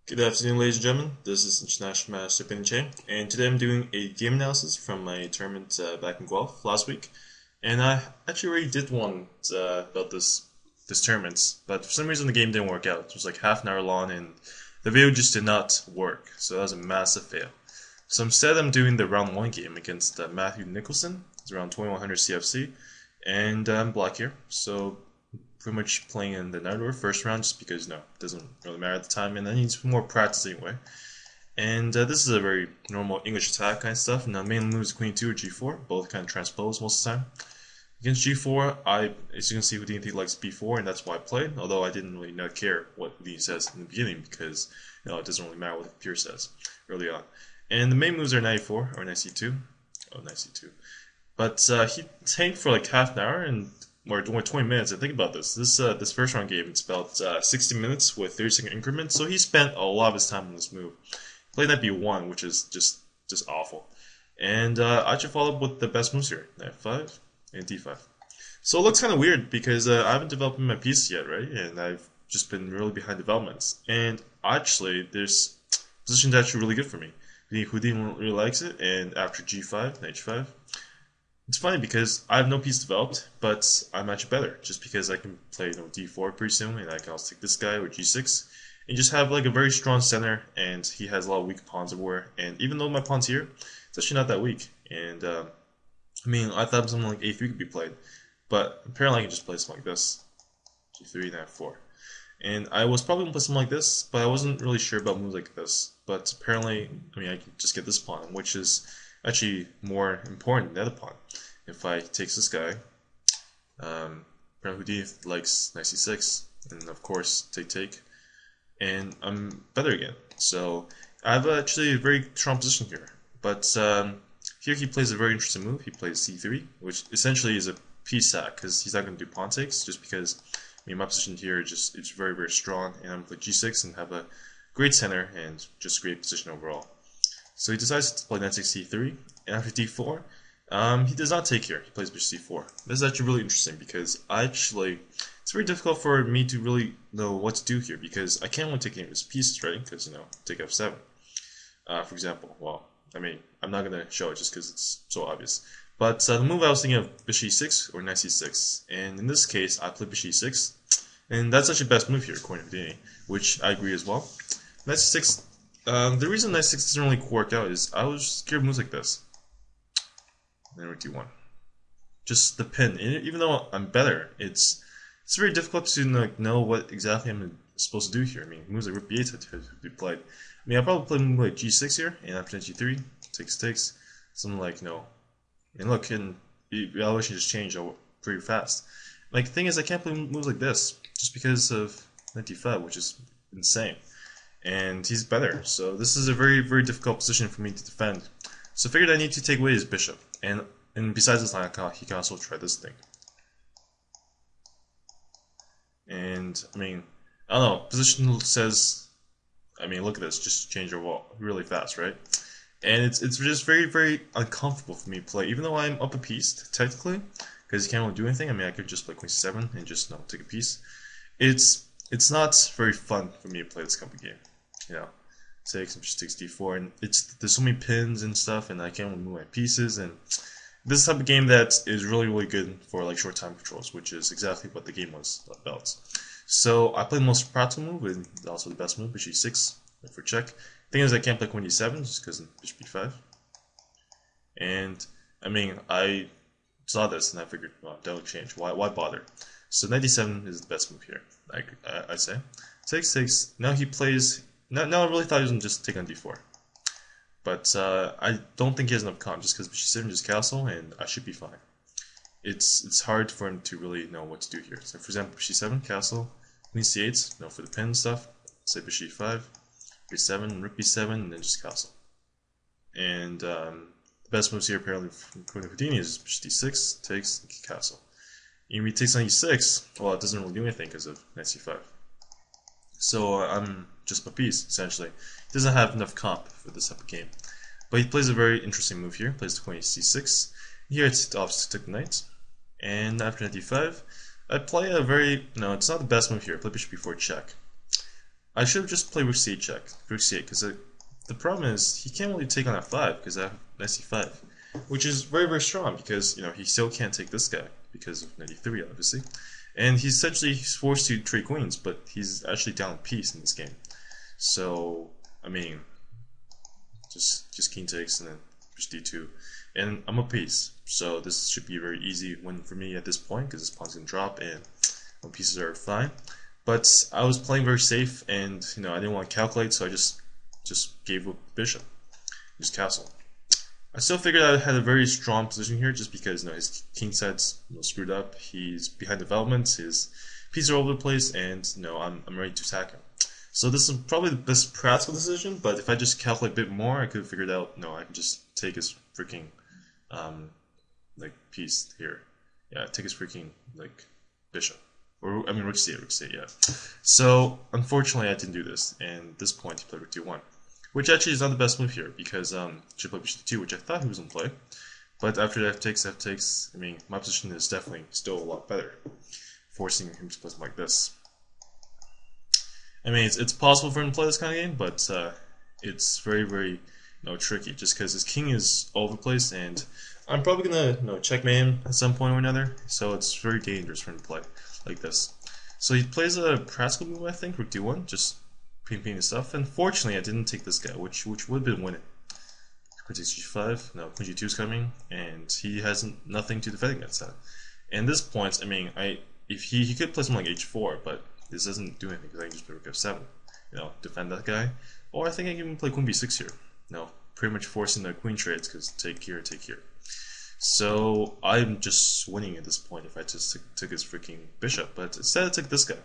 Good afternoon, ladies and gentlemen. This is International Master Bindi Cheng, and today I'm doing a game analysis from my tournament back in Guelph last week. And I actually already did one about this tournament, but for some reason the game didn't work out. It was like half an hour long, and the video just did not work. So that was a massive fail. So instead, I'm doing the round one game against Nicholson. It's around 2100 CFC, and I'm black here. So pretty much playing in the Night first round just because it doesn't really matter at the time, and I need more practice anyway. And this is a very normal English attack kind of stuff. Now main moves Queen 2 or G4, both kind of transpose most of the time. Against G4, as you can see, Houdini likes B4, and that's why I played, although I didn't really not care what Houdini says in the beginning because it doesn't really matter what the computer says early on. And the main moves are Knight 4 or Knight C2. Oh, Knight C2. But he tanked for like half an hour and or 20 minutes. And think about this. This first round game, it's about 60 minutes with 30-second increments. So he spent a lot of his time on this move. He played Knight B1, which is just awful. And I should follow up with the best moves here: Knight 5 and D5. So it looks kind of weird because I haven't developed my piece yet, right? And I've just been really behind developments. And actually, this position's actually really good for me. Houdini really likes it, and after G5, Knight G5. It's funny because I have no piece developed, but I'm actually better just because I can play D4 pretty soon, and I can also take this guy or G6 and just have like a very strong center, and he has a lot of weak pawns everywhere. And even though my pawn's here, it's actually not that weak. And I thought something like A3 could be played, but apparently I can just play something like this: G3, Knight 4. And I was probably gonna play something like this, but I wasn't really sure about moves like this. But apparently, I can just get this pawn, which is actually more important than the other pawn. If I take this guy, Houdini likes Knight C6, and of course take, and I'm better again. So I have actually a very strong position here. But here he plays a very interesting move. He plays C3, which essentially is a piece sack because he's not going to do pawn takes, just because my position here is it's very strong, and I'm going to play G6 and have a great center and just great position overall. So he decides to play Knight 6 C3, and after D4, he does not take here. He plays Bishop C4. This is actually really interesting because it's very difficult for me to really know what to do here because I can't really take any of his pieces, right? Because take F7, for example. Well, I'm not gonna show it just because it's so obvious. But the move I was thinking of Bishop E6 or Knight C6, and in this case I play Bishop E6, and that's actually the best move here according to Bindi, which I agree as well. Knight C6. The reason Knight 6 doesn't really work out is I was scared of moves like this. Then rook D1. Just the pin. And even though I'm better, it's very difficult to know what exactly I'm supposed to do here. Moves like rook B8 have to be played. I'll probably play move like G6 here, and after G3, takes, something like no. And look, and the evaluation just changed pretty fast. The thing is, I can't play moves like this just because of Knight D5, which is insane. And he's better, so this is a very difficult position for me to defend. So I figured I need to take away his bishop, and besides this line, he can also try this thing. And I don't know. Position says, look at this, just change your wall really fast, right? And it's just very uncomfortable for me to play, even though I'm up a piece technically, because you can't really do anything. I could just play Queen 7 and just take a piece. It's not very fun for me to play this kind of game. Takes D4, and there's so many pins and stuff, and I can't really move my pieces. And this is the type of game that is really good for short time controls, which is exactly what the game was about. So I play the most practical move, and also the best move, Bishop E6 for check. The thing is, I can't play Queen D7 just because of Bishop B5. And I saw this and I figured, well, don't change. Why bother? So Knight D7 is the best move here. I say takes. Now he plays. Now I really thought he was going to just take on D4. But I don't think he has enough comp just because Bishop C7 just castle, and I should be fine. It's hard for him to really know what to do here. So for example, Bishop C7, castle, Queen C8, for the pin stuff, say Bishop E5, B7, Rook B7, and then just castle. And the best moves here apparently from Houdini is Bishop D6, takes, castle. If he takes on E6, well, it doesn't really do anything because of Knight C5. So I'm just a piece, essentially. He doesn't have enough comp for this type of game. But he plays a very interesting move here. Plays the Queen C6. Here it's obviously took the knight. And after Knight D5, I play a very... No, it's not the best move here. I play Bishop B4 check. I should have just played rook c8 check, rook c8, because the problem is he can't really take on f5 because I have knight c5, which is very, very strong because he still can't take this guy because of knight e3, obviously, and he's essentially forced to trade queens, but he's actually down a piece in this game. So I mean, just king takes and then push d2, and I'm a piece, so this should be a very easy win for me at this point because this pawn's gonna drop and my pieces are fine. But I was playing very safe, and I didn't want to calculate, so I just gave up bishop, just castle. I still figured I had a very strong position here, just because his king side's screwed up. He's behind development, his pieces are all over the place, and I'm ready to attack him. So this is probably the best practical decision. But if I just calculate a bit more, I could have figured out I can just take his freaking piece here. Yeah, take his freaking bishop. Or, I mean, rook c8, yeah. So, unfortunately, I didn't do this, and at this point, he played rook d1, which actually is not the best move here, because should play bishop d2, which I thought he was in play. But after f takes, I mean, my position is definitely still a lot better, forcing him to play something like this. I mean, it's possible for him to play this kind of game, but it's very, very tricky, just because his king is all over the place, and I'm probably gonna checkmate him at some point or another, so it's very dangerous for him to play like this. So he plays a practical move, I think, rook d1, just ping his stuff. And fortunately, I didn't take this guy, which would have been winning. Queen takes g5, no, queen g2 is coming, and he has nothing to defend against that. And this point, I mean, if he could play something like h4, but this doesn't do anything because I can just play rook f7, defend that guy. Or I think I can even play queen b6 here. Pretty much forcing the queen trades because take here, take here. So I'm just winning at this point if I just took his freaking bishop, but instead I took this guy.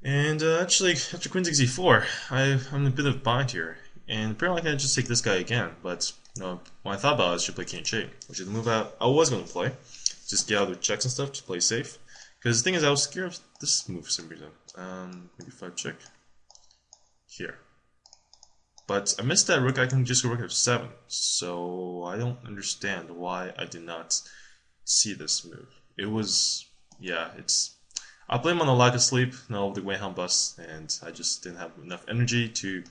And actually, after queen takes e4, I'm in a bit of a bind here, and apparently I can just take this guy again. But when I thought about it, I should play king h8, which is the move I was going to play, just get out the checks and stuff to play safe. Because the thing is, I was scared of this move for some reason. Maybe 5 check here. But I missed that rook. I can just go rook f7, so I don't understand why I did not see this move. It was, yeah, I blame on the lack of sleep, the Guelph bus, and I just didn't have enough energy to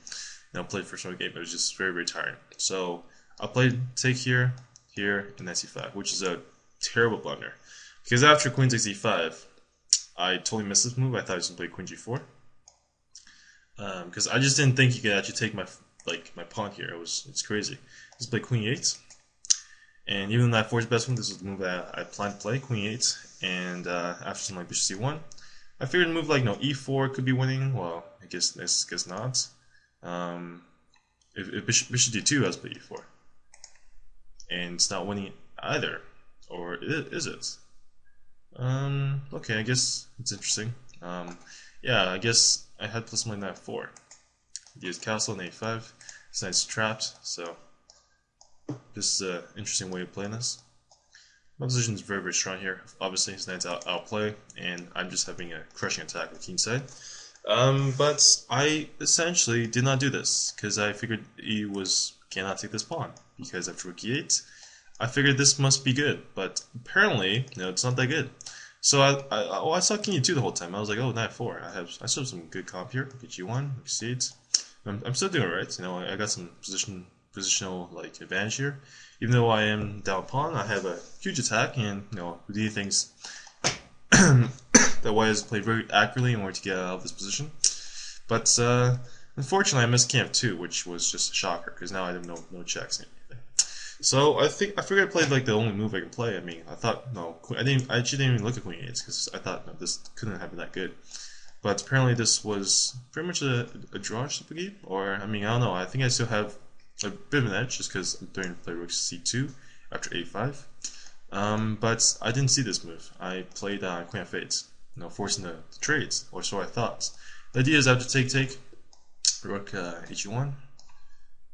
play the first round game. It was just very, very tiring. So I played take here, here, and c5, which is a terrible blunder. Because after queen takes e5, I totally missed this move. I thought I was going to play queen g4. Because I just didn't think you could actually take my pawn here. It's crazy. Just play queen 8, and even though knight 4 is the best one, this is the move that I planned to play, queen 8, and after something like bishop c1, I figured a move like e4 could be winning. Well, I guess not. If bishop d2, I was play e4, and it's not winning either, or is it? Okay, I guess it's interesting. Yeah, I guess I had to play something like knight 4. Use castle and a5. This knight's trapped, so this is an interesting way of playing this. My position is very, very strong here. Obviously, his knight's outplay, and I'm just having a crushing attack with king side. But I essentially did not do this because I figured he cannot take this pawn, because after rook e8, I figured this must be good, but apparently, it's not that good. So I saw king e2 the whole time. I was like, oh, knight 4. I still have some good comp here. Rook g1, rook c8. I'm still doing alright. I got some positional advantage here. Even though I am down pawn, I have a huge attack, and Bindi thinks that white has played very accurately in order to get out of this position. But unfortunately, I missed king f2, which was just a shocker because now I have no checks and anything. So I figured I played the only move I can play. I mean, I thought I actually didn't even look at queen 8 because I thought this couldn't have been that good. But apparently this was pretty much a draw type game, or I mean, I don't know. I think I still have a bit of an edge just because I'm starting to play rook c2 after a5. But I didn't see this move. I played queen f8, forcing the trades, or so I thought. The idea is after take, rook h1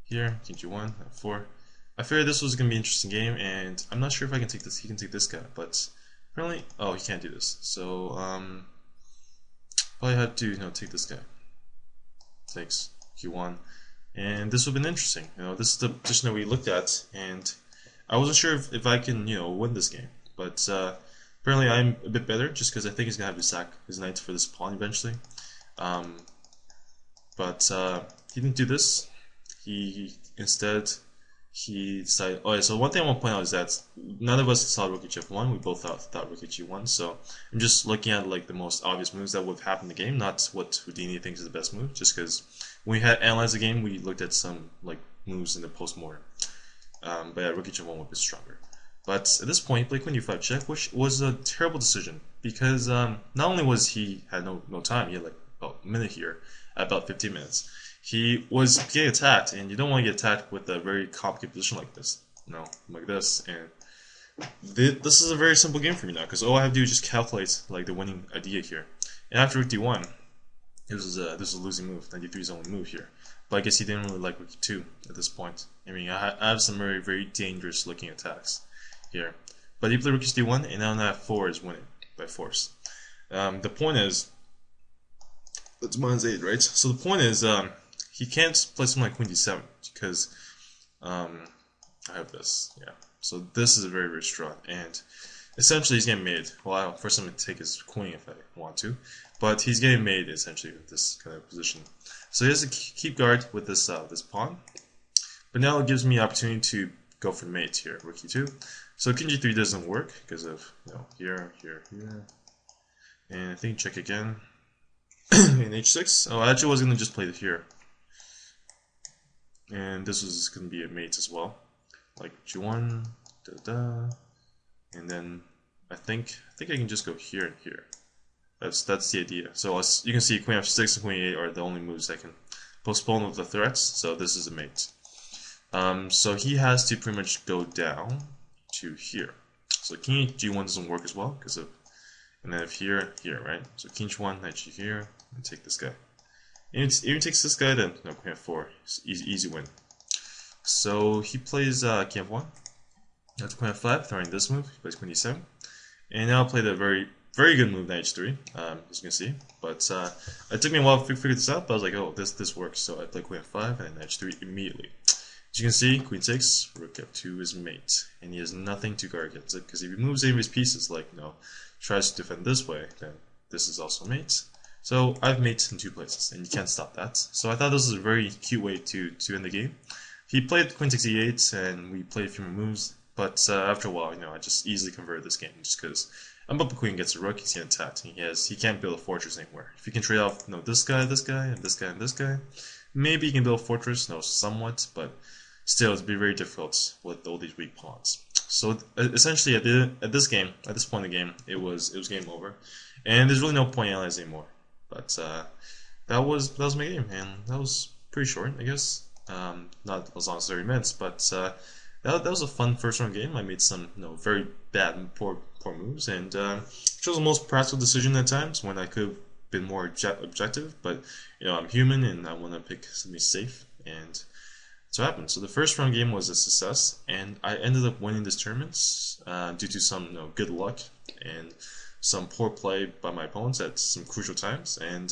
here, king g1, f4. I figured this was gonna be an interesting game, and I'm not sure if I can take this. He can take this guy, but apparently, he can't do this. So probably have to take this guy. Takes q1, and this would have been interesting. This is the position that we looked at, and I wasn't sure if I can win this game, but apparently I'm a bit better just because I think he's gonna have to sack his knight for this pawn eventually. but he didn't do this. He instead he decided. Oh, yeah, so one thing I want to point out is that none of us saw Rook H1. We both thought Rook H1. So I'm just looking at like the most obvious moves that would have happened in the game, not what Houdini thinks is the best move. Just because when we had analyzed the game, we looked at some like moves in the post-mortem. But yeah, Rook H1 would be stronger. But at this point, he played Queen D5 check, which was a terrible decision because not only was he had no time, he had like about a minute here, at about 15 minutes. He was getting attacked, and you don't want to get attacked with a very complicated position like this, like this. And this is a very simple game for me now because all I have to do is just calculate like the winning idea here. And after Rook D1, this is a losing move. 93 is the only move here. But I guess he didn't really like Rook E2 at this point. I mean, I have some very dangerous looking attacks here. But he played Rook D1, and now F4 is winning by force. The point is, that's -8, right? So the point is, he can't play something like Queen D7 because I have this, yeah. So this is very strong, and essentially he's getting made. Well, first I'm going to take his queen if I want to, but he's getting made essentially with this kind of position. So he has to keep guard with this this pawn, but now it gives me the opportunity to go for mate here, Rook E2. So King G3 doesn't work because of here, and I think check again. In H6. Oh, I actually was going to just play it here. And this was going to be a mate as well. Like G1, and then I think I can just go here and here. That's the idea. So you can see Queen F6 and Queen E8 are the only moves that can postpone with the threats. So this is a mate. So he has to pretty much go down to here. So King G1 doesn't work as well because of, and then if here, right? So King H1, Knight G here, and take this guy. And if he takes this guy, then Queen F4, easy win. So he plays King F1. That's Queen F5, throwing this move. He plays Queen D7, and now I played a very good move, Knight H3, as you can see. But it took me a while to figure this out. But I was like, oh, this works. So I play Queen F5 and Knight H3 immediately. As you can see, Queen 6, Rook F2 is mate, and he has nothing to guard against it because if he moves any of his pieces, like tries to defend this way, then this is also mate. So I've mates in 2 places, and you can't stop that. So I thought this was a very cute way to end the game. He played Queen 6 E8, and we played a few more moves, but after a while, I just easily converted this game just because I'm up a queen gets a rook, he's getting attacked, and he can't build a fortress anywhere. If you can trade off this guy, and this guy, and this guy, maybe you can build a fortress, somewhat, but still it'd be very difficult with all these weak pawns. So essentially, at this point in the game, it was game over, and there's really no point analyzing anymore. But that was my game, and that was pretty short, I guess. Not as long as 30 minutes, but that was a fun first round game. I made some very bad and poor moves, and chose the most practical decision at times when I could have been more objective. But I'm human, and I want to pick something safe, and so it happened. So the first round game was a success, and I ended up winning this tournament due to some good luck and some poor play by my opponents at some crucial times, and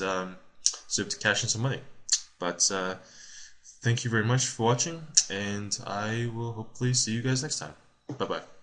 so to cash in some money. But thank you very much for watching, and I will hopefully see you guys next time. Bye bye.